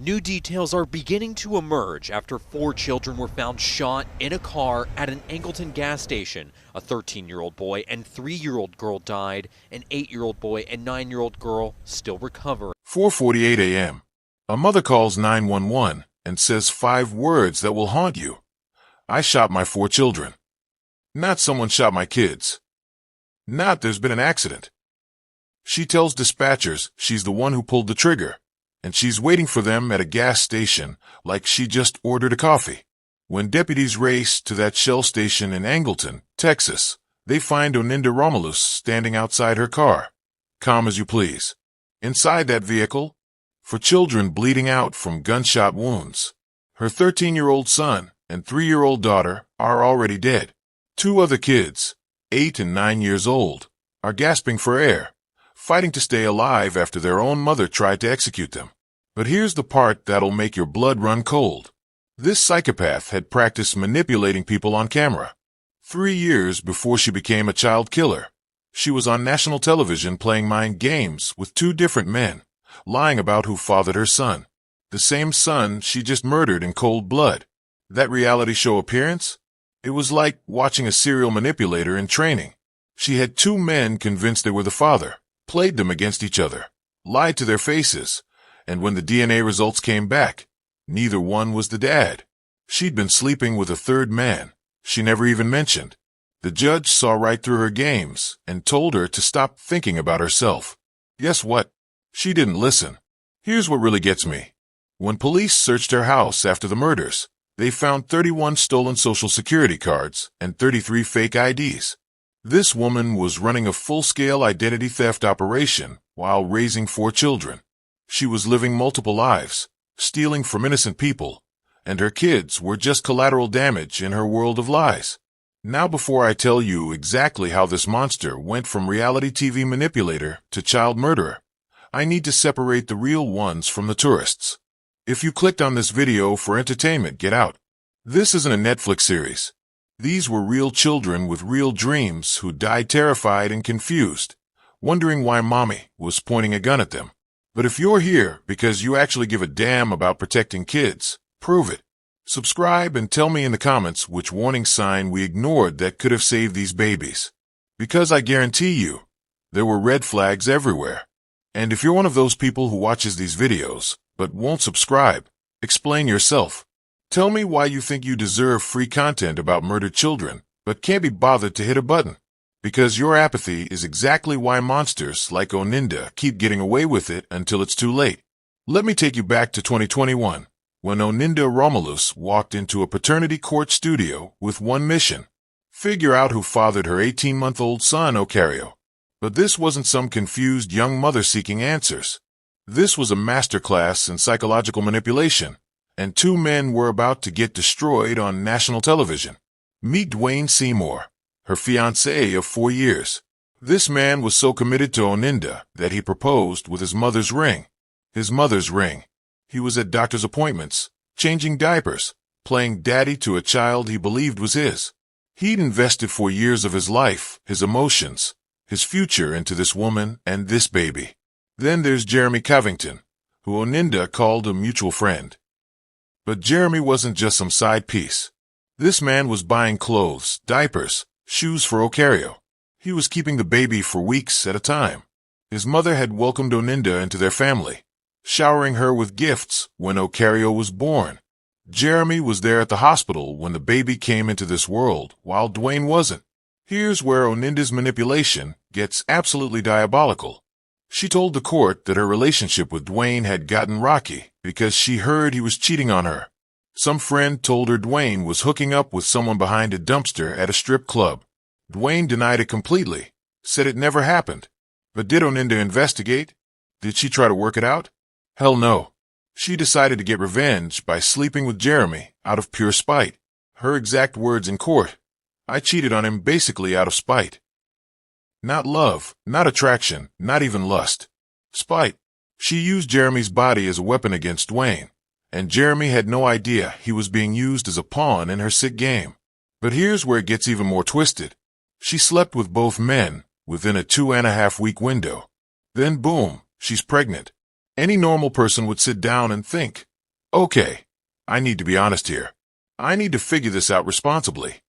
New details are beginning to emerge after 4 children were found shot in a car at an Angleton gas station. A 13-year-old boy and 3-year-old girl died. An 8-year-old boy and 9-year-old girl still recovering. 4:48 a.m. A mother calls 911 and says 5 words that will haunt you. I shot my 4 children. Not someone shot my kids. Not there's been an accident. She tells dispatchers she's the one who pulled the trigger, and she's waiting for them at a gas station like she just ordered a coffee. When deputies race to that Shell station in Angleton, Texas, they find Oninda Romelus standing outside her car, calm as you please. Inside that vehicle, 4 children bleeding out from gunshot wounds. Her 13-year-old son and 3-year-old daughter are already dead. 2 other kids, 8 and 9 years old, are gasping for air, fighting to stay alive after their own mother tried to execute them. But here's the part that'll make your blood run cold. This psychopath had practiced manipulating people on camera. 3 years before she became a child killer, she was on national television playing mind games with 2 different men, lying about who fathered her son. The same son she just murdered in cold blood. That reality show appearance? It was like watching a serial manipulator in training. She had 2 men convinced they were the father, played them against each other, lied to their faces, and when the DNA results came back, neither one was the dad. She'd been sleeping with a 3rd man she never even mentioned. The judge saw right through her games and told her to stop thinking about herself. Guess what? She didn't listen. Here's what really gets me. When police searched her house after the murders, they found 31 stolen Social Security cards and 33 fake IDs. This woman was running a full-scale identity theft operation while raising 4 children. She was living multiple lives, stealing from innocent people, and her kids were just collateral damage in her world of lies. Now, before I tell you exactly how this monster went from reality TV manipulator to child murderer, I need to separate the real ones from the tourists. If you clicked on this video for entertainment, get out. This isn't a Netflix series. These were real children with real dreams who died terrified and confused, wondering why mommy was pointing a gun at them. But if you're here because you actually give a damn about protecting kids, prove it. Subscribe and tell me in the comments which warning sign we ignored that could have saved these babies. Because I guarantee you, there were red flags everywhere. And if you're one of those people who watches these videos but won't subscribe, explain yourself. Tell me why you think you deserve free content about murdered children, but can't be bothered to hit a button. Because your apathy is exactly why monsters like Oninda keep getting away with it until it's too late. Let me take you back to 2021, when Oninda Romelus walked into a paternity court studio with one mission: figure out who fathered her 18-month-old son, Ocario. But this wasn't some confused young mother seeking answers. This was a masterclass in psychological manipulation, and 2 men were about to get destroyed on national television. Meet Dwayne Seymour, her fiancé of 4 years. This man was so committed to Oninda that he proposed with his mother's ring. His mother's ring. He was at doctor's appointments, changing diapers, playing daddy to a child he believed was his. He'd invested 4 years of his life, his emotions, his future into this woman and this baby. Then there's Jeremy Covington, who Oninda called a mutual friend. But Jeremy wasn't just some side piece. This man was buying clothes, diapers, shoes for Ocario. He was keeping the baby for weeks at a time. His mother had welcomed Oninda into their family, showering her with gifts when Ocario was born. Jeremy was there at the hospital when the baby came into this world, while Dwayne wasn't. Here's where Oninda's manipulation gets absolutely diabolical. She told the court that her relationship with Dwayne had gotten rocky because she heard he was cheating on her. Some friend told her Dwayne was hooking up with someone behind a dumpster at a strip club. Dwayne denied it completely, said it never happened. But did Oninda investigate? Did she try to work it out? Hell no. She decided to get revenge by sleeping with Jeremy out of pure spite. Her exact words in court: I cheated on him basically out of spite. Not love, not attraction, not even lust. Spite. She used Jeremy's body as a weapon against Dwayne, and Jeremy had no idea he was being used as a pawn in her sick game. But here's where it gets even more twisted. She slept with both men within a 2.5-week window. Then boom, she's pregnant. Any normal person would sit down and think, Okay, I need to be honest here. I need to figure this out responsibly.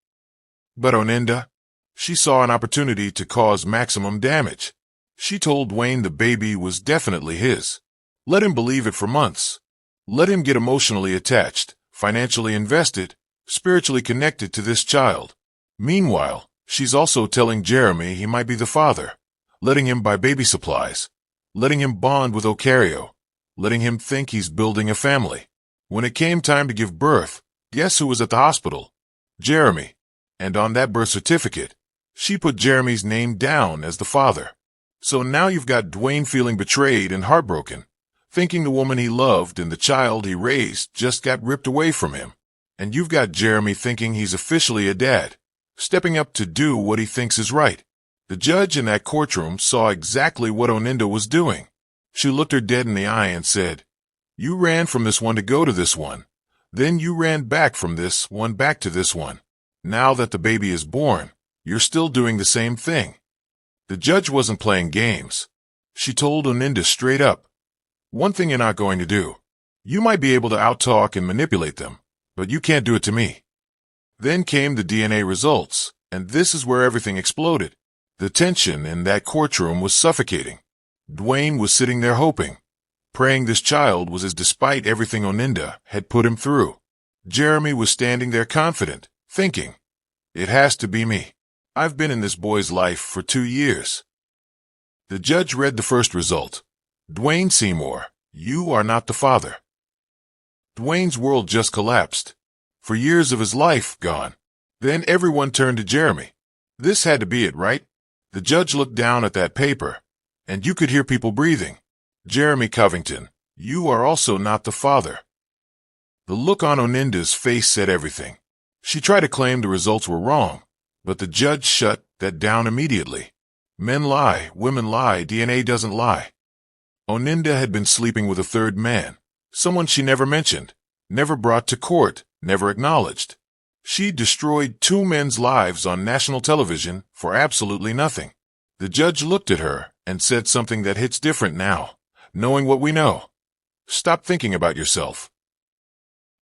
But Oninda, she saw an opportunity to cause maximum damage. She told Dwayne the baby was definitely his. Let him believe it for months. Let him get emotionally attached, financially invested, spiritually connected to this child. Meanwhile, she's also telling Jeremy he might be the father, letting him buy baby supplies, letting him bond with Ocario, letting him think he's building a family. When it came time to give birth, guess who was at the hospital? Jeremy. And on that birth certificate, she put Jeremy's name down as the father. So now you've got Dwayne feeling betrayed and heartbroken, thinking the woman he loved and the child he raised just got ripped away from him. And you've got Jeremy thinking he's officially a dad, stepping up to do what he thinks is right. The judge in that courtroom saw exactly what Oninda was doing. She looked her dead in the eye and said, "You ran from this one to go to this one. Then you ran back from this one back to this one. Now that the baby is born, you're still doing the same thing." The judge wasn't playing games. She told Oninda straight up, "One thing you're not going to do. You might be able to outtalk and manipulate them, but you can't do it to me." Then came the DNA results, and this is where everything exploded. The tension in that courtroom was suffocating. Dwayne was sitting there hoping, praying this child was his despite everything Oninda had put him through. Jeremy was standing there confident, thinking, "It has to be me. I've been in this boy's life for 2 years." The judge read the first result. "Dwayne Seymour, you are not the father." Dwayne's world just collapsed. For years of his life gone. Then everyone turned to Jeremy. This had to be it, right? The judge looked down at that paper, and you could hear people breathing. "Jeremy Covington, you are also not the father." The look on Oninda's face said everything. She tried to claim the results were wrong, but the judge shut that down immediately. Men lie, women lie, DNA doesn't lie. Oninda had been sleeping with a third man, someone she never mentioned, never brought to court, never acknowledged. She destroyed 2 men's lives on national television for absolutely nothing. The judge looked at her and said something that hits different now, knowing what we know. Stop thinking about yourself.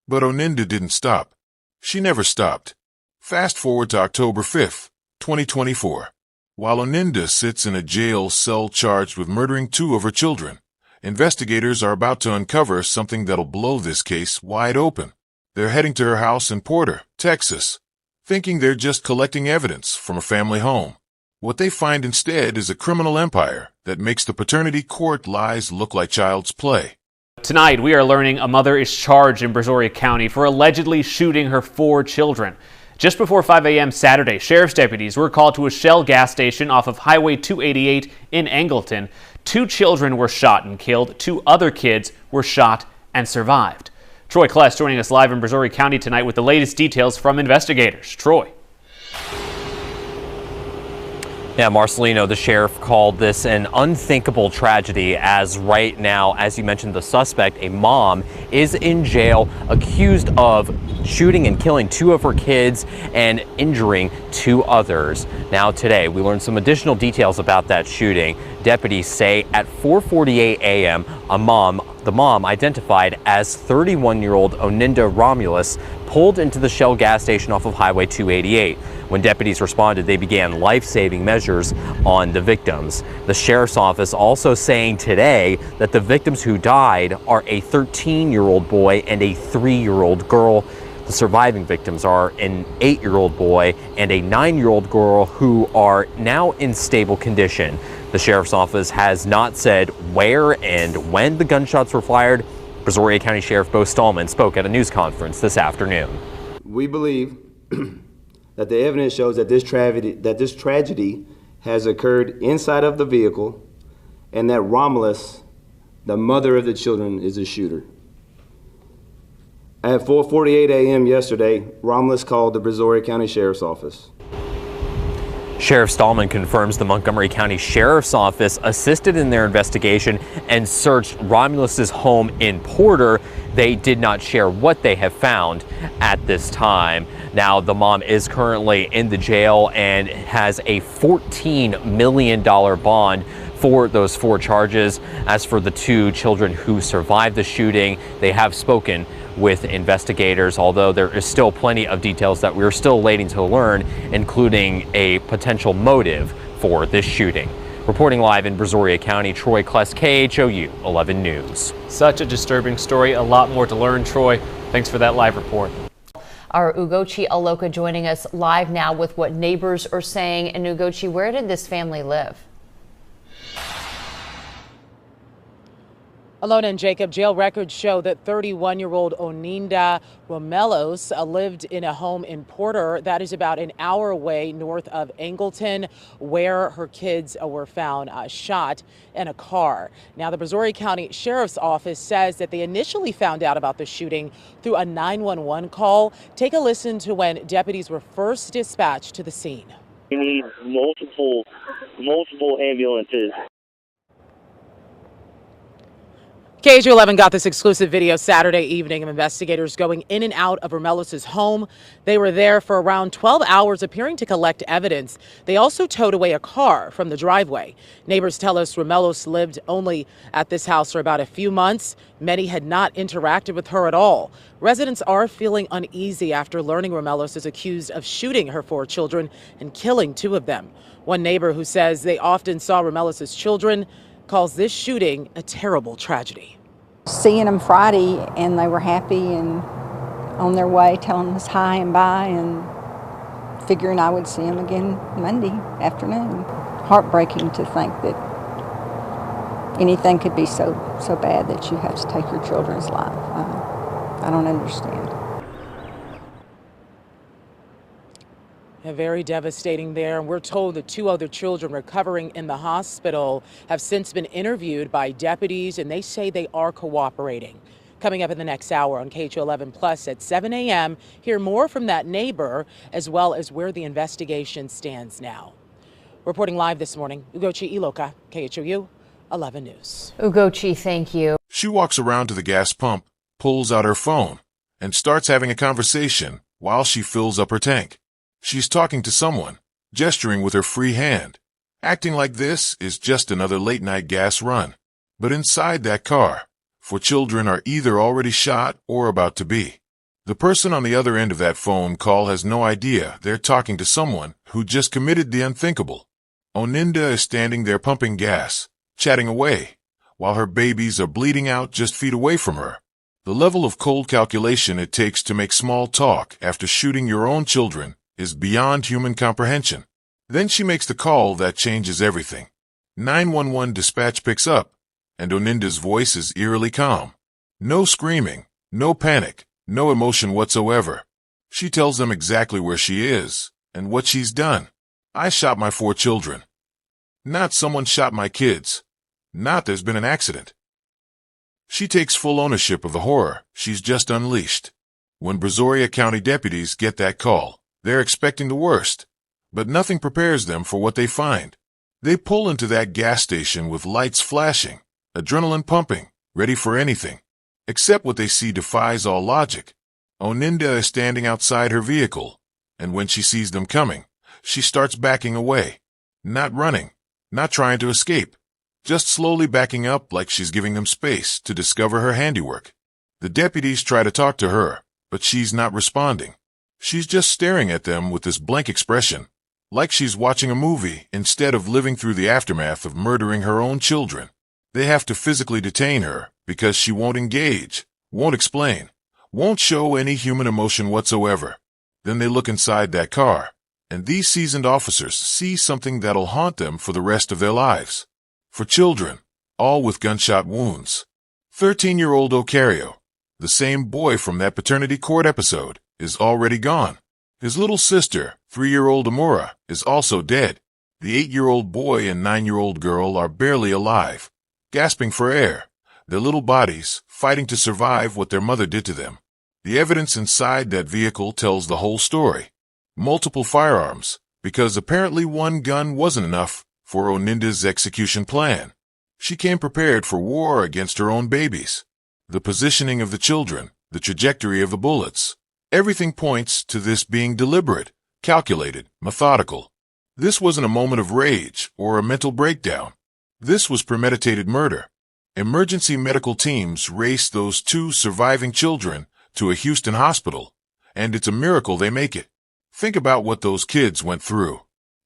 But Oninda didn't stop. She never stopped. Fast forward to October 5th, 2024. While Oninda sits in a jail cell charged with murdering 2 of her children, investigators are about to uncover something that'll blow this case wide open. They're heading to her house in Porter, Texas, thinking they're just collecting evidence from a family home. What they find instead is a criminal empire that makes the paternity court lies look like child's play. Tonight, we are learning a mother is charged in Brazoria County for allegedly shooting her 4 children. Just before 5 a.m. Saturday, sheriff's deputies were called to a Shell gas station off of Highway 288 in Angleton. 2 children were shot and killed. 2 other kids were shot and survived. Troy Kless joining us live in Brazoria County tonight with the latest details from investigators. Troy. Yeah, Marcelino, the sheriff, called this an unthinkable tragedy as right now, as you mentioned, the suspect, a mom, is in jail accused of shooting and killing 2 of her kids and injuring 2 others. Now today, we learned some additional details about that shooting. Deputies say at 4:48 a.m., the mom identified as 31-year-old Oninda Romelus pulled into the Shell gas station off of Highway 288. When deputies responded, they began life-saving measures on the victims. The sheriff's office also saying today that the victims who died are a 13-year-old boy and a 3-year-old girl. The surviving victims are an 8-year-old boy and a 9-year-old girl who are now in stable condition. The sheriff's office has not said where and when the gunshots were fired. Brazoria County Sheriff Bo Stallman spoke at a news conference this afternoon. We believe that the evidence shows that this tragedy has occurred inside of the vehicle and that Romelus, the mother of the children, is the shooter. At 4:48 a.m. yesterday, Romelus called the Brazoria County Sheriff's Office. Sheriff Stallman confirms the Montgomery County Sheriff's Office assisted in their investigation and searched Romelus's home in Porter. They did not share what they have found at this time. Now, the mom is currently in the jail and has a $14 million bond for those 4 charges. As for the 2 children who survived the shooting, they have spoken with investigators, although there is still plenty of details that we're still waiting to learn, including a potential motive for this shooting. Reporting live in Brazoria County, Troy Kless, KHOU 11 News. Such a disturbing story. A lot more to learn, Troy. Thanks for that live report. Our Ugochi Aloka joining us live now with what neighbors are saying. And Ugochi, where did this family live? Alona and Jacob, jail records show that 31-year-old Oninda Romelus lived in a home in Porter that is about an hour away north of Angleton, where her kids were found shot in a car. Now, the Brazoria County Sheriff's Office says that they initially found out about the shooting through a 911 call. Take a listen to when deputies were first dispatched to the scene. We need multiple ambulances. KHOU11 got this exclusive video Saturday evening of investigators going in and out of Romelus's home. They were there for around 12 hours, appearing to collect evidence. They also towed away a car from the driveway. Neighbors tell us Romelus lived only at this house for about a few months. Many had not interacted with her at all. Residents are feeling uneasy after learning Romelus is accused of shooting her 4 children and killing 2 of them. One neighbor, who says they often saw Romelus's children, calls this shooting a terrible tragedy. Seeing them Friday and they were happy and on their way telling us hi and bye, and figuring I would see them again Monday afternoon. Heartbreaking to think that anything could be so bad that you have to take your children's life. I don't understand. Very devastating there. And we're told the 2 other children recovering in the hospital have since been interviewed by deputies, and they say they are cooperating. Coming up in the next hour on KHOU11 Plus at 7 a.m., hear more from that neighbor, as well as where the investigation stands now. Reporting live this morning, Ugochi Iloka, KHOU 11 News. Ugochi, thank you. She walks around to the gas pump, pulls out her phone, and starts having a conversation while she fills up her tank. She's talking to someone, gesturing with her free hand, acting like this is just another late-night gas run. But inside that car, 4 children are either already shot or about to be. The person on the other end of that phone call has no idea they're talking to someone who just committed the unthinkable. Oninda is standing there pumping gas, chatting away, while her babies are bleeding out just feet away from her. The level of cold calculation it takes to make small talk after shooting your own children is beyond human comprehension. Then she makes the call that changes everything. 911 dispatch picks up, and Oninda's voice is eerily calm. No screaming, no panic, no emotion whatsoever. She tells them exactly where she is and what she's done. I shot my 4 children. Not someone shot my kids. Not there's been an accident. She takes full ownership of the horror she's just unleashed. When Brazoria County deputies get that call, they're expecting the worst, but nothing prepares them for what they find. They pull into that gas station with lights flashing, adrenaline pumping, ready for anything. Except what they see defies all logic. Oninda is standing outside her vehicle, and when she sees them coming, she starts backing away. Not running, not trying to escape, just slowly backing up like she's giving them space to discover her handiwork. The deputies try to talk to her, but she's not responding. She's just staring at them with this blank expression, like she's watching a movie instead of living through the aftermath of murdering her own children. They have to physically detain her because she won't engage, won't explain, won't show any human emotion whatsoever. Then they look inside that car, and these seasoned officers see something that'll haunt them for the rest of their lives. 4 children, all with gunshot wounds. 13-year-old Ocario, the same boy from that paternity court episode, is already gone. His little sister, 3-year-old Amora, is also dead. The 8-year-old boy and 9-year-old girl are barely alive, gasping for air, their little bodies fighting to survive what their mother did to them. The evidence inside that vehicle tells the whole story. Multiple firearms, because apparently one gun wasn't enough for Oninda's execution plan. She came prepared for war against her own babies. The positioning of the children, the trajectory of the bullets, everything points to this being deliberate, calculated, methodical. This wasn't a moment of rage or a mental breakdown. This was premeditated murder. Emergency medical teams raced those two surviving children to a Houston hospital, and it's a miracle they make it. Think about what those kids went through.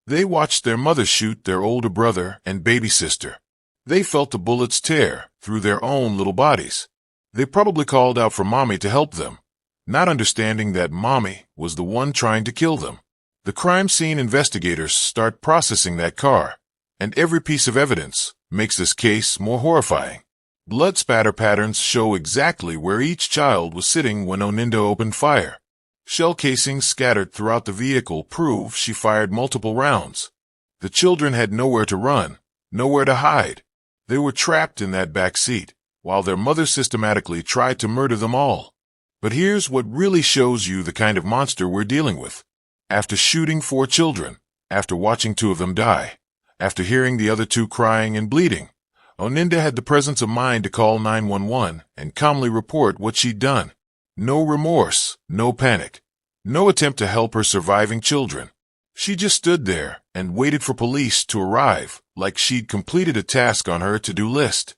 They watched their mother shoot their older brother and baby sister. They felt the bullets tear through their own little bodies. They probably called out for mommy to help them, not understanding that mommy was the one trying to kill them. The crime scene investigators start processing that car, and every piece of evidence makes this case more horrifying. Blood spatter patterns show exactly where each child was sitting when Oninda opened fire. Shell casings scattered throughout the vehicle prove she fired multiple rounds. The children had nowhere to run, nowhere to hide. They were trapped in that back seat, while their mother systematically tried to murder them all. But here's what really shows you the kind of monster we're dealing with. After shooting 4 children, after watching 2 of them die, after hearing the other 2 crying and bleeding, Oninda had the presence of mind to call 911 and calmly report what she'd done. No remorse, no panic, no attempt to help her surviving children. She just stood there and waited for police to arrive like she'd completed a task on her to-do list.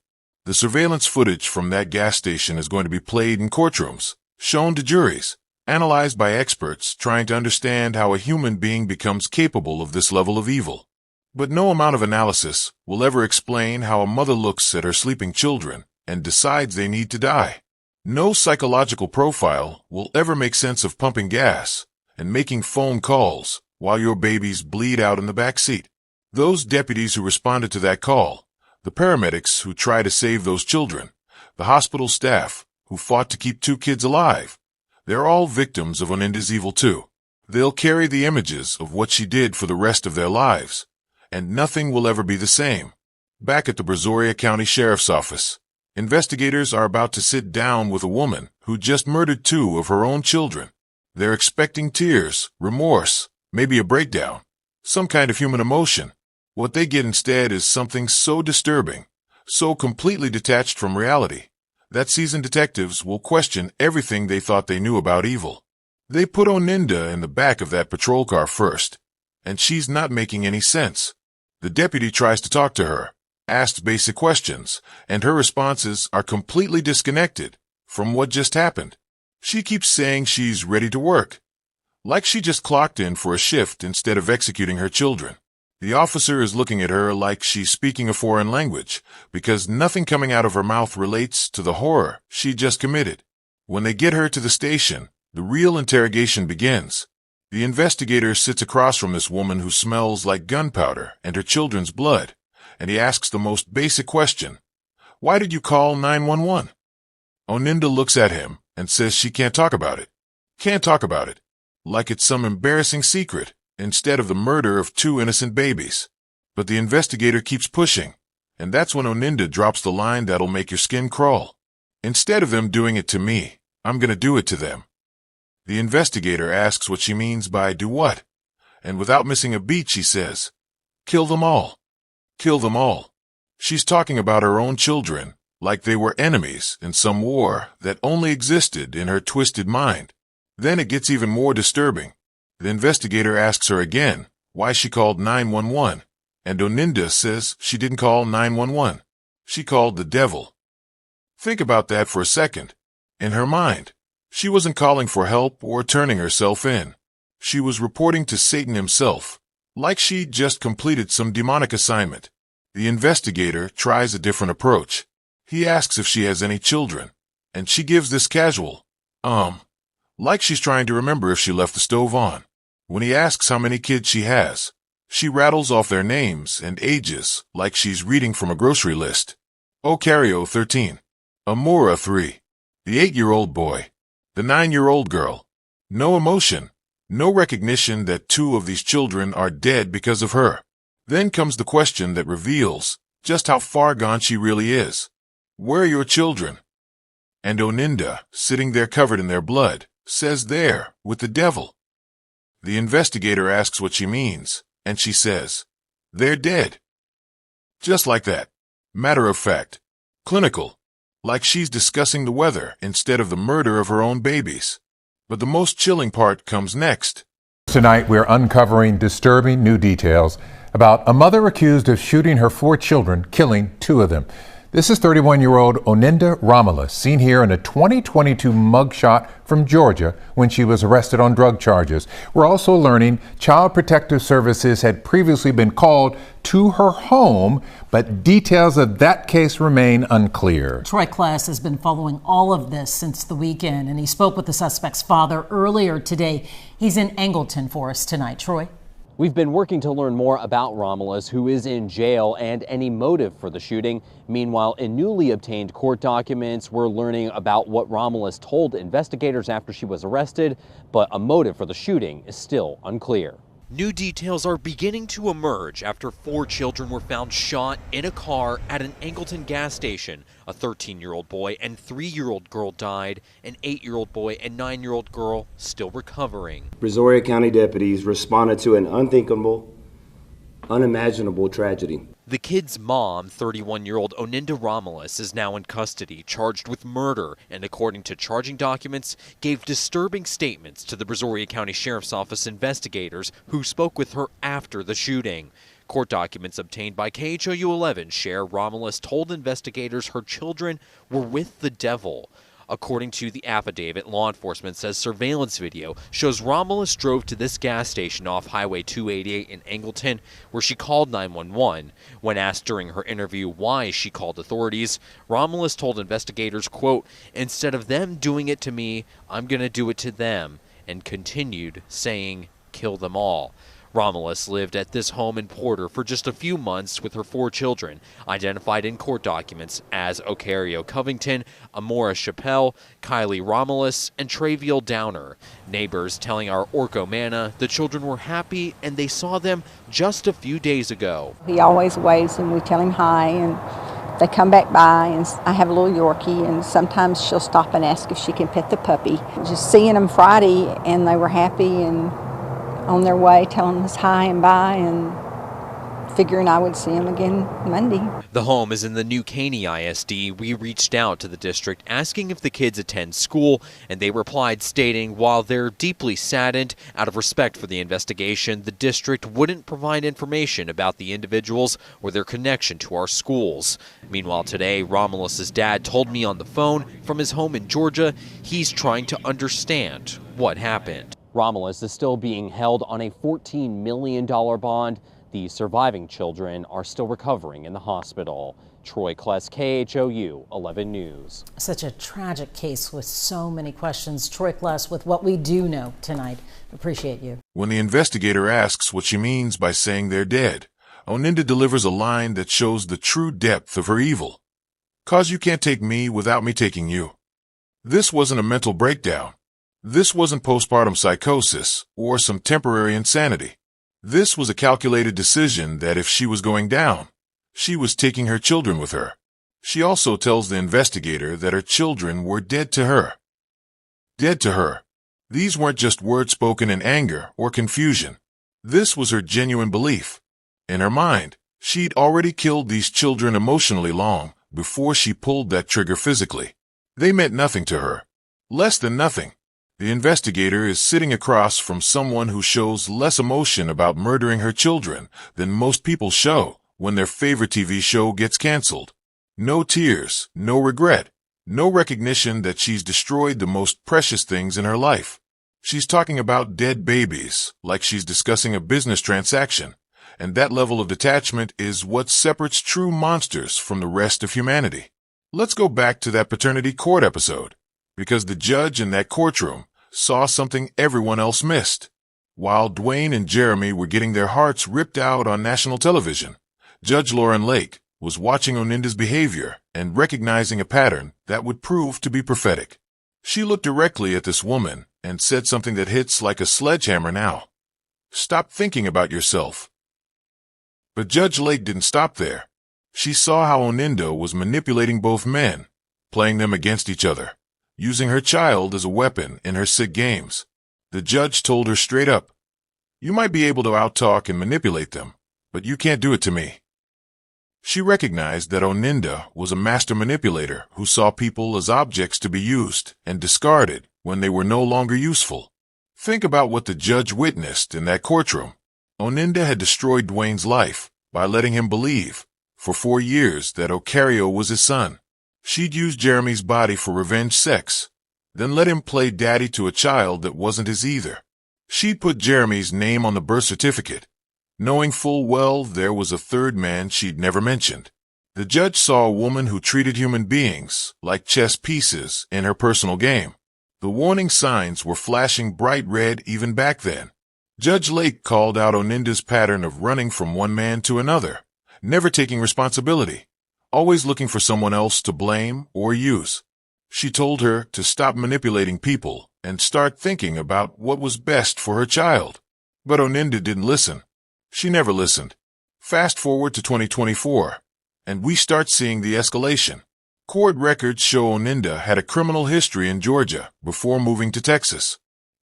The surveillance footage from that gas station is going to be played in courtrooms, shown to juries, analyzed by experts trying to understand how a human being becomes capable of this level of evil. But no amount of analysis will ever explain how a mother looks at her sleeping children and decides they need to die. No psychological profile will ever make sense of pumping gas and making phone calls while your babies bleed out in the back seat. Those deputies who responded to that call, the paramedics who tried to save those children, the hospital staff who fought to keep 2 kids alive, they're all victims of Oninda's evil too. They'll carry the images of what she did for the rest of their lives, and nothing will ever be the same. Back at the Brazoria County Sheriff's Office, investigators are about to sit down with a woman who just murdered 2 of her own children. They're expecting tears, remorse, maybe a breakdown, some kind of human emotion. What they get instead is something so disturbing, so completely detached from reality, that seasoned detectives will question everything they thought they knew about evil. They put Oninda in the back of that patrol car first, and she's not making any sense. The deputy tries to talk to her, asks basic questions, and her responses are completely disconnected from what just happened. She keeps saying she's ready to work, like she just clocked in for a shift instead of executing her children. The officer is looking at her like she's speaking a foreign language, because nothing coming out of her mouth relates to the horror she just committed. When they get her to the station, the real interrogation begins. The investigator sits across from this woman who smells like gunpowder and her children's blood, and he asks the most basic question. Why did you call 911? Oninda looks at him and says she can't talk about it. Can't talk about it. Like it's some embarrassing secret, instead of the murder of 2 innocent babies. But the investigator keeps pushing, and that's when Oninda drops the line that'll make your skin crawl. Instead of them doing it to me, I'm gonna do it to them. The investigator asks what she means by do what, and without missing a beat she says, kill them all. Kill them all. She's talking about her own children, like they were enemies in some war that only existed in her twisted mind. Then it gets even more disturbing. The investigator asks her again why she called 911, and Oninda says she didn't call 911. She called the devil. Think about that for a second. In her mind, she wasn't calling for help or turning herself in. She was reporting to Satan himself, like she'd just completed some demonic assignment. The investigator tries a different approach. He asks if she has any children, and she gives this casual, like she's trying to remember if she left the stove on. When he asks how many kids she has, she rattles off their names and ages like she's reading from a grocery list. Ocario 13, Amora 3, the 8-year-old boy, the 9-year-old girl. No emotion, no recognition that 2 of these children are dead because of her. Then comes the question that reveals just how far gone she really is. Where are your children? And Oninda, sitting there covered in their blood, says they're with the devil. The investigator asks what she means, and she says, they're dead. Just like that. Matter of fact. Clinical. Like she's discussing the weather instead of the murder of her own babies. But the most chilling part comes next. Tonight, we're uncovering disturbing new details about a mother accused of shooting her 4 children, killing 2 of them. This is 31-year-old Oninda Romelus, seen here in a 2022 mugshot from Georgia when she was arrested on drug charges. We're also learning Child Protective Services had previously been called to her home, but details of that case remain unclear. Troy Kless has been following all of this since the weekend, and he spoke with the suspect's father earlier today. He's in Angleton for us tonight. Troy? We've been working to learn more about Romelus, who is in jail, and any motive for the shooting. Meanwhile, in newly obtained court documents, we're learning about what Romelus told investigators after she was arrested, but a motive for the shooting is still unclear. New details are beginning to emerge after 4 children were found shot in a car at an Angleton gas station. A 13-year-old boy and 3-year-old girl died. An 8-year-old boy and 9-year-old girl still recovering. Brazoria County deputies responded to an unthinkable, unimaginable tragedy. The kid's mom, 31-year-old Oninda Romelus, is now in custody, charged with murder, and according to charging documents, gave disturbing statements to the Brazoria County Sheriff's Office investigators who spoke with her after the shooting. Court documents obtained by KHOU 11 share Romelus told investigators her children were with the devil. According to the affidavit, law enforcement says surveillance video shows Romelus drove to this gas station off Highway 288 in Angleton, where she called 911. When asked during her interview why she called authorities, Romelus told investigators, quote, "Instead of them doing it to me, I'm going to do it to them," and continued saying, "Kill them all." Romelus lived at this home in Porter for just a few months with her 4 children, identified in court documents as Ocario Covington, Amora Chappelle, Kylie Romelus, and Traviel Downer. Neighbors telling our Orco Manna the children were happy and they saw them just a few days ago. He always waves and we tell him hi, and they come back by, and I have a little Yorkie, and sometimes she'll stop and ask if she can pet the puppy. Just seeing them Friday, and they were happy and on their way, telling us hi and bye, and figuring I would see them again Monday. The home is in the New Caney ISD. We reached out to the district asking if the kids attend school, and they replied stating while they're deeply saddened, out of respect for the investigation, the district wouldn't provide information about the individuals or their connection to our schools. Meanwhile, today, Romelus's dad told me on the phone from his home in Georgia he's trying to understand what happened. Romelus is still being held on a $14 million bond. The surviving children are still recovering in the hospital. Troy Kless, KHOU 11 News. Such a tragic case with so many questions. Troy Kless with what we do know tonight. Appreciate you. When the investigator asks what she means by saying they're dead, Oninda delivers a line that shows the true depth of her evil. "'Cause you can't take me without me taking you." This wasn't a mental breakdown. This wasn't postpartum psychosis or some temporary insanity. This was a calculated decision that if she was going down, she was taking her children with her. She also tells the investigator that her children were dead to her. Dead to her. These weren't just words spoken in anger or confusion. This was her genuine belief. In her mind, she'd already killed these children emotionally long before she pulled that trigger physically. They meant nothing to her. Less than nothing. The investigator is sitting across from someone who shows less emotion about murdering her children than most people show when their favorite TV show gets canceled. No tears, no regret, no recognition that she's destroyed the most precious things in her life. She's talking about dead babies like she's discussing a business transaction, and that level of detachment is what separates true monsters from the rest of humanity. Let's go back to that paternity court episode, because the judge in that courtroom saw something everyone else missed. While Dwayne and Jeremy were getting their hearts ripped out on national television, Judge Lauren Lake was watching Oninda's behavior and recognizing a pattern that would prove to be prophetic. She looked directly at this woman and said something that hits like a sledgehammer now. "Stop thinking about yourself." But Judge Lake didn't stop there. She saw how Oninda was manipulating both men, playing them against each other, using her child as a weapon in her sick games. The judge told her straight up, "You might be able to outtalk and manipulate them, but you can't do it to me." She recognized that Oninda was a master manipulator who saw people as objects to be used and discarded when they were no longer useful. Think about what the judge witnessed in that courtroom. Oninda had destroyed Dwayne's life by letting him believe, for 4 years, that Ocario was his son. She'd used Jeremy's body for revenge sex, then let him play daddy to a child that wasn't his either. She'd put Jeremy's name on the birth certificate, knowing full well there was a third man she'd never mentioned. The judge saw a woman who treated human beings like chess pieces in her personal game. The warning signs were flashing bright red even back then. Judge Lake called out Oninda's pattern of running from one man to another, never taking responsibility, always looking for someone else to blame or use. She told her to stop manipulating people and start thinking about what was best for her child. But Oninda didn't listen. She never listened. Fast forward to 2024, and we start seeing the escalation. Court records show Oninda had a criminal history in Georgia before moving to Texas.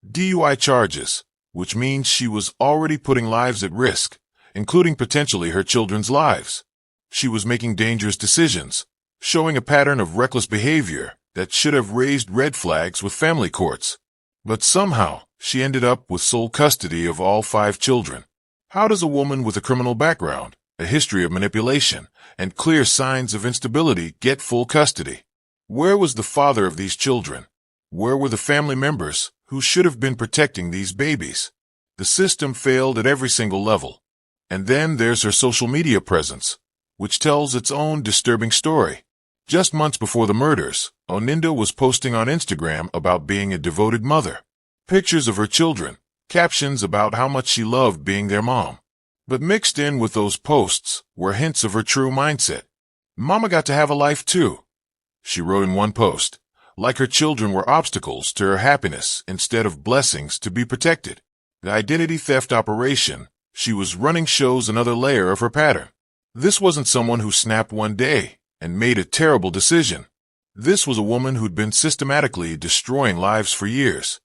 DUI charges, which means she was already putting lives at risk, including potentially her children's lives. She was making dangerous decisions, showing a pattern of reckless behavior that should have raised red flags with family courts. But somehow, she ended up with sole custody of all 5 children. How does a woman with a criminal background, a history of manipulation, and clear signs of instability get full custody? Where was the father of these children? Where were the family members who should have been protecting these babies? The system failed at every single level. And then there's her social media presence, which tells its own disturbing story. Just months before the murders, Oninda was posting on Instagram about being a devoted mother. Pictures of her children, captions about how much she loved being their mom. But mixed in with those posts were hints of her true mindset. Mama got to have a life too, she wrote in one post, like her children were obstacles to her happiness instead of blessings to be protected. The identity theft operation she was running shows another layer of her pattern. This wasn't someone who snapped one day and made a terrible decision. This was a woman who'd been systematically destroying lives for years.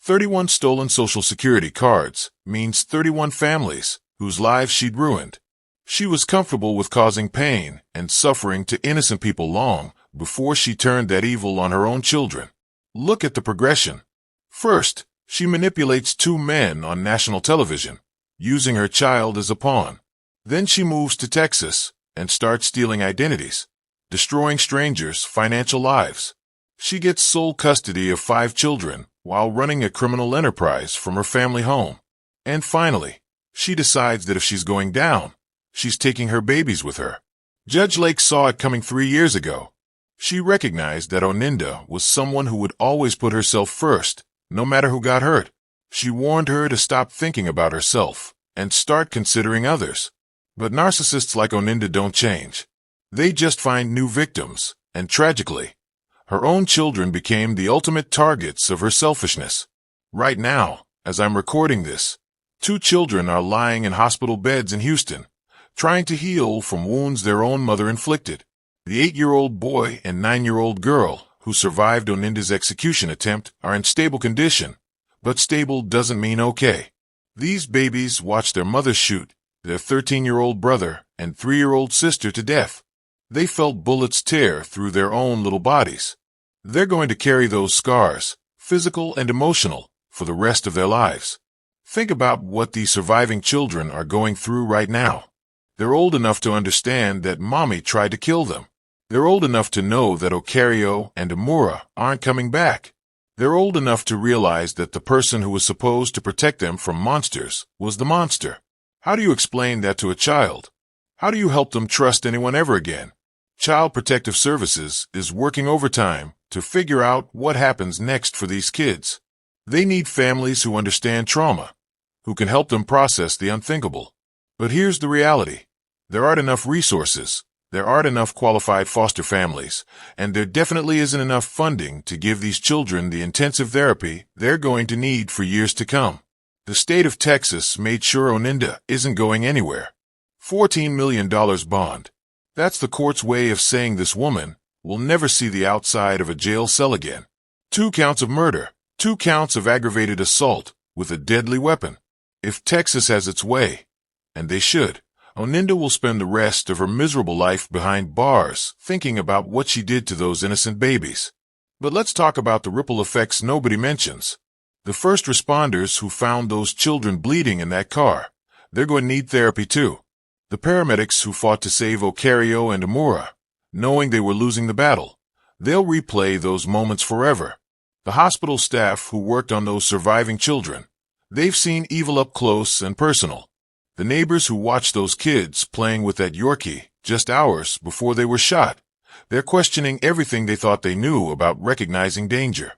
31 stolen Social Security cards means 31 families whose lives she'd ruined. She was comfortable with causing pain and suffering to innocent people long before she turned that evil on her own children. Look at the progression. First, she manipulates 2 men on national television, using her child as a pawn. Then she moves to Texas and starts stealing identities, destroying strangers' financial lives. She gets sole custody of 5 children while running a criminal enterprise from her family home. And finally, she decides that if she's going down, she's taking her babies with her. Judge Lake saw it coming 3 years ago. She recognized that Oninda was someone who would always put herself first, no matter who got hurt. She warned her to stop thinking about herself and start considering others. But narcissists like Oninda don't change. They just find new victims, and tragically, her own children became the ultimate targets of her selfishness. Right now, as I'm recording this, 2 children are lying in hospital beds in Houston, trying to heal from wounds their own mother inflicted. The 8-year-old boy and 9-year-old girl who survived Oninda's execution attempt are in stable condition, but stable doesn't mean okay. These babies watched their mother shoot their 13-year-old brother and 3-year-old sister to death. They felt bullets tear through their own little bodies. They're going to carry those scars, physical and emotional, for the rest of their lives. Think about what these surviving children are going through right now. They're old enough to understand that mommy tried to kill them. They're old enough to know that Ocario and Amura aren't coming back. They're old enough to realize that the person who was supposed to protect them from monsters was the monster. How do you explain that to a child? How do you help them trust anyone ever again? Child Protective Services is working overtime to figure out what happens next for these kids. They need families who understand trauma, who can help them process the unthinkable. But here's the reality. There aren't enough resources. There aren't enough qualified foster families, and there definitely isn't enough funding to give these children the intensive therapy they're going to need for years to come. The state of Texas made sure Oninda isn't going anywhere. $14 million bond. That's the court's way of saying this woman will never see the outside of a jail cell again. 2 counts of murder, 2 counts of aggravated assault with a deadly weapon. If Texas has its way, and they should, Oninda will spend the rest of her miserable life behind bars thinking about what she did to those innocent babies. But let's talk about the ripple effects nobody mentions. The first responders who found those children bleeding in that car, They're going to need therapy too. The paramedics who fought to save Ocario and Amura, knowing they were losing the battle, they'll replay those moments forever. The hospital staff who worked on those surviving children, they've seen evil up close and personal. The neighbors who watched those kids playing with that Yorkie just hours before they were shot, they're questioning everything they thought they knew about recognizing danger.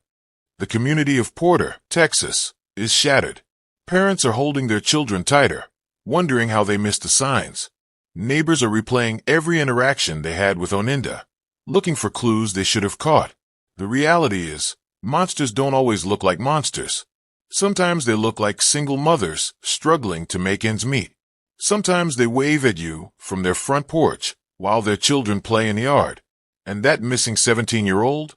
The community of Porter, Texas, is shattered. Parents are holding their children tighter, wondering how they missed the signs. Neighbors are replaying every interaction they had with Oninda, looking for clues they should have caught. The reality is, monsters don't always look like monsters. Sometimes they look like single mothers struggling to make ends meet. Sometimes they wave at you from their front porch while their children play in the yard. And that missing 17-year-old?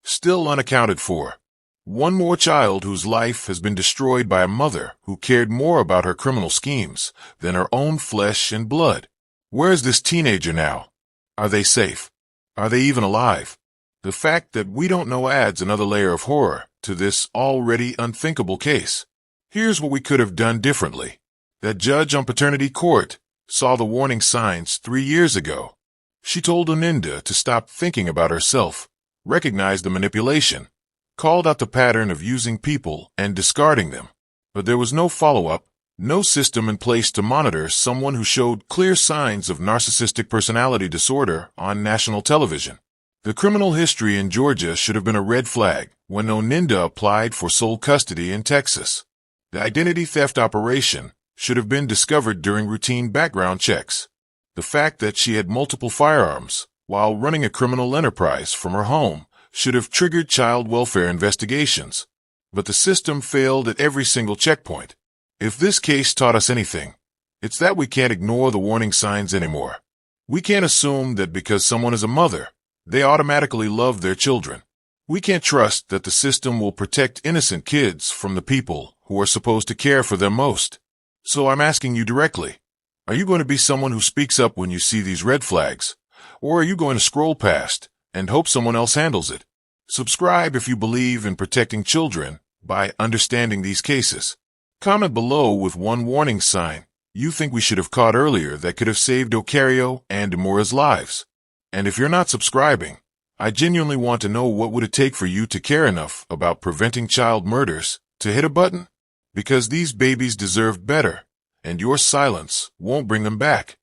Still unaccounted for. One more child whose life has been destroyed by a mother who cared more about her criminal schemes than her own flesh and blood. Where is this teenager now? Are they safe? Are they even alive? The fact that we don't know adds another layer of horror to this already unthinkable case. Here's what we could have done differently. That judge on paternity court saw the warning signs 3 years ago. She told Oninda to stop thinking about herself, recognize the manipulation, called out the pattern of using people and discarding them. But there was no follow-up, no system in place to monitor someone who showed clear signs of narcissistic personality disorder on national television. The criminal history in Georgia should have been a red flag when Oninda applied for sole custody in Texas. The identity theft operation should have been discovered during routine background checks. The fact that she had multiple firearms while running a criminal enterprise from her home should have triggered child welfare investigations. But the system failed at every single checkpoint. If this case taught us anything, it's that we can't ignore the warning signs anymore. We can't assume that because someone is a mother, they automatically love their children. We can't trust that the system will protect innocent kids from the people who are supposed to care for them most. So I'm asking you directly, are you going to be someone who speaks up when you see these red flags? Or are you going to scroll past and hope someone else handles it? Subscribe if you believe in protecting children by understanding these cases. Comment below with one warning sign you think we should have caught earlier that could have saved Ocario and Amura's lives. And if you're not subscribing, I genuinely want to know what would it take for you to care enough about preventing child murders to hit a button? Because these babies deserve better, and your silence won't bring them back.